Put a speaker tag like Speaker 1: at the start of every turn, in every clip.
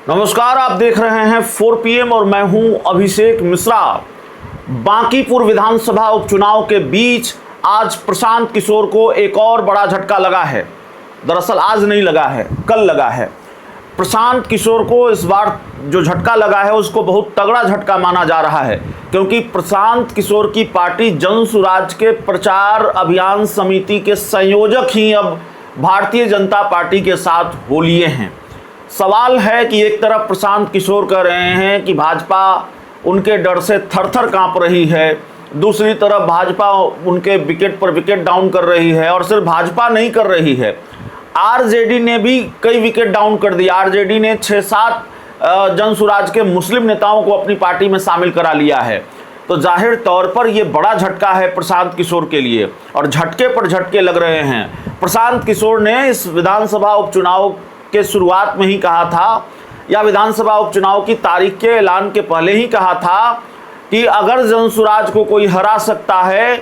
Speaker 1: नमस्कार, आप देख रहे हैं 4 PM और मैं हूं अभिषेक मिश्रा। बांकीपुर विधानसभा उपचुनाव के बीच आज प्रशांत किशोर को एक और बड़ा झटका लगा है। दरअसल आज नहीं लगा है, कल लगा है। प्रशांत किशोर को इस बार जो झटका लगा है उसको बहुत तगड़ा झटका माना जा रहा है, क्योंकि प्रशांत किशोर की पार्टी जन सुराज के प्रचार अभियान समिति के संयोजक ही अब भारतीय जनता पार्टी के साथ हो लिए हैं। सवाल है कि एक तरफ प्रशांत किशोर कह रहे हैं कि भाजपा उनके डर से थर-थर कांप रही है, दूसरी तरफ भाजपा उनके विकेट पर विकेट डाउन कर रही है। और सिर्फ भाजपा नहीं कर रही है, आरजेडी ने भी कई विकेट डाउन कर दिया। आरजेडी ने 6-7 जन सुराज के मुस्लिम नेताओं को अपनी पार्टी में शामिल करा लिया है। तो जाहिर तौर पर यह बड़ा झटका है प्रशांत किशोर के लिए, और झटके पर झटके लग रहे हैं। प्रशांत किशोर ने इस विधानसभा उपचुनाव के शुरुआत में ही कहा था, या विधानसभा उपचुनाव की तारीख के ऐलान के पहले ही कहा था कि अगर जन सुराज को कोई हरा सकता है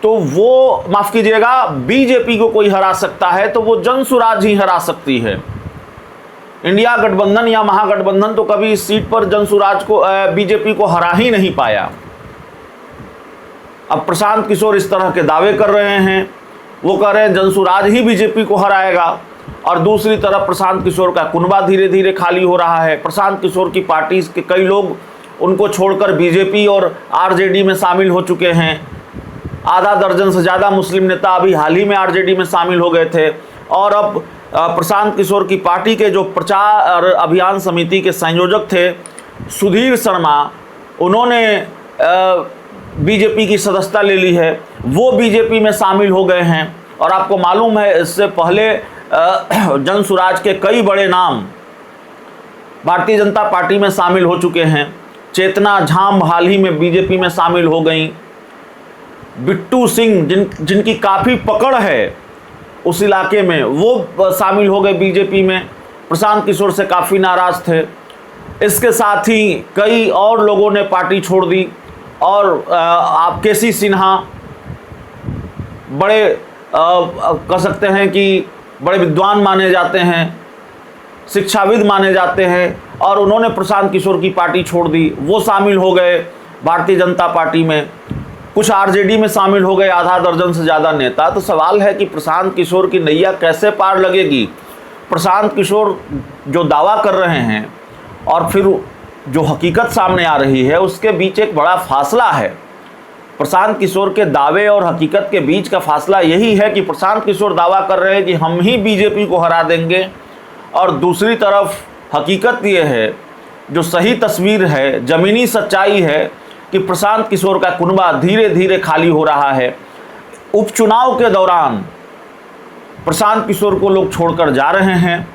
Speaker 1: तो वो, माफ कीजिएगा, बीजेपी को कोई हरा सकता है तो वो जन सुराज ही हरा सकती है। इंडिया गठबंधन या महागठबंधन तो कभी इस सीट पर जन सुराज को, बीजेपी को हरा ही नहीं पाया। अब प्रशांत किशोर इस तरह के दावे कर रहे हैं, वो कह रहे हैं जन सुराज ही बीजेपी को हराएगा, और दूसरी तरफ प्रशांत किशोर का कुनबा धीरे धीरे खाली हो रहा है। प्रशांत किशोर की पार्टी के कई लोग उनको छोड़कर बीजेपी और आरजेडी में शामिल हो चुके हैं। आधा दर्जन से ज़्यादा मुस्लिम नेता अभी हाल ही में आरजेडी में शामिल हो गए थे। और अब प्रशांत किशोर की पार्टी के जो प्रचार अभियान समिति के संयोजक थे सुधीर शर्मा, उन्होंने बीजेपी की सदस्यता ले ली है, वो बीजेपी में शामिल हो गए हैं। और आपको मालूम है, इससे पहले जन सुराज के कई बड़े नाम भारतीय जनता पार्टी में शामिल हो चुके हैं। चेतना झाम हाल ही में बीजेपी में शामिल हो गई। बिट्टू सिंह जिनकी काफ़ी पकड़ है उस इलाके में, वो शामिल हो गए बीजेपी में। प्रशांत किशोर से काफ़ी नाराज़ थे। इसके साथ ही कई और लोगों ने पार्टी छोड़ दी। और आप केसी सिन्हा बड़े कह सकते हैं कि बड़े विद्वान माने जाते हैं, शिक्षाविद माने जाते हैं, और उन्होंने प्रशांत किशोर की पार्टी छोड़ दी। वो शामिल हो गए भारतीय जनता पार्टी में। कुछ आरजेडी में शामिल हो गए, आधा दर्जन से ज़्यादा नेता। तो सवाल है कि प्रशांत किशोर की नैया कैसे पार लगेगी। प्रशांत किशोर जो दावा कर रहे हैं और फिर जो हकीकत सामने आ रही है, उसके बीच एक बड़ा फासला है। प्रशांत किशोर के दावे और हकीकत के बीच का फासला यही है कि प्रशांत किशोर दावा कर रहे हैं कि हम ही बीजेपी को हरा देंगे, और दूसरी तरफ हकीकत ये है, जो सही तस्वीर है, ज़मीनी सच्चाई है, कि प्रशांत किशोर का कुनबा धीरे धीरे खाली हो रहा है। उपचुनाव के दौरान प्रशांत किशोर को लोग छोड़कर जा रहे हैं,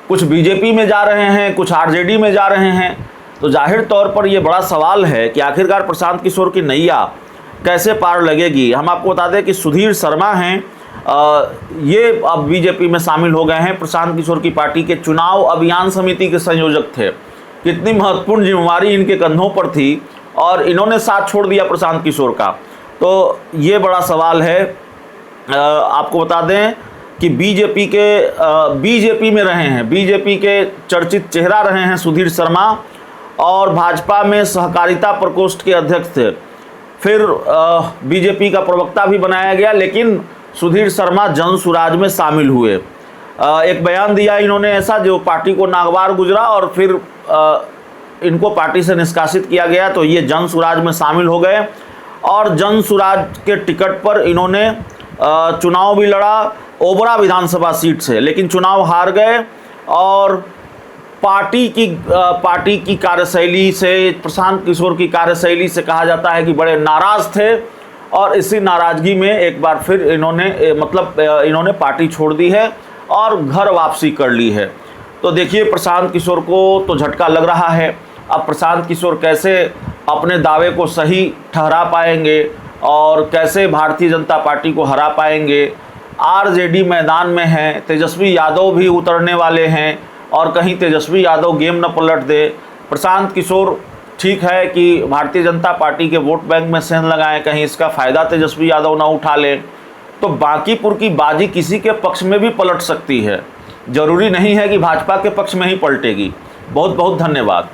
Speaker 1: कुछ बीजेपी में जा रहे हैं, कुछ आरजेडी में जा रहे हैं। तो जाहिर तौर पर यह बड़ा सवाल है कि आखिरकार प्रशांत किशोर की नैया कैसे पार लगेगी। हम आपको बता दें कि सुधीर शर्मा हैं, ये अब बीजेपी में शामिल हो गए हैं। प्रशांत किशोर की पार्टी के चुनाव अभियान समिति के संयोजक थे। कितनी महत्वपूर्ण जिम्मेवारी इनके कंधों पर थी, और इन्होंने साथ छोड़ दिया प्रशांत किशोर का। तो ये बड़ा सवाल है। आपको बता दें कि बीजेपी में रहे हैं, बीजेपी के चर्चित चेहरा रहे हैं सुधीर शर्मा, और भाजपा में सहकारिता प्रकोष्ठ के अध्यक्ष थे। फिर बीजेपी का प्रवक्ता भी बनाया गया, लेकिन सुधीर शर्मा जन सुराज में शामिल हुए। एक बयान दिया इन्होंने ऐसा, जो पार्टी को नागवार गुजरा, और फिर इनको पार्टी से निष्कासित किया गया। तो ये जन सुराज में शामिल हो गए, और जन सुराज के टिकट पर इन्होंने चुनाव भी लड़ा ओबरा विधानसभा सीट से, लेकिन चुनाव हार गए। और पार्टी की कार्यशैली से, प्रशांत किशोर की कार्यशैली से कहा जाता है कि बड़े नाराज़ थे, और इसी नाराज़गी में एक बार फिर इन्होंने पार्टी छोड़ दी है और घर वापसी कर ली है। तो देखिए, प्रशांत किशोर को तो झटका लग रहा है। अब प्रशांत किशोर कैसे अपने दावे को सही ठहरा पाएंगे और कैसे भारतीय जनता पार्टी को हरा पाएंगे। आरजेडी मैदान में है, तेजस्वी यादव भी उतरने वाले हैं, और कहीं तेजस्वी यादव गेम न पलट दे। प्रशांत किशोर ठीक है कि भारतीय जनता पार्टी के वोट बैंक में सेंध लगाएं, कहीं इसका फ़ायदा तेजस्वी यादव ना उठा लें। तो बांकीपुर की बाजी किसी के पक्ष में भी पलट सकती है। जरूरी नहीं है कि भाजपा के पक्ष में ही पलटेगी। बहुत बहुत धन्यवाद।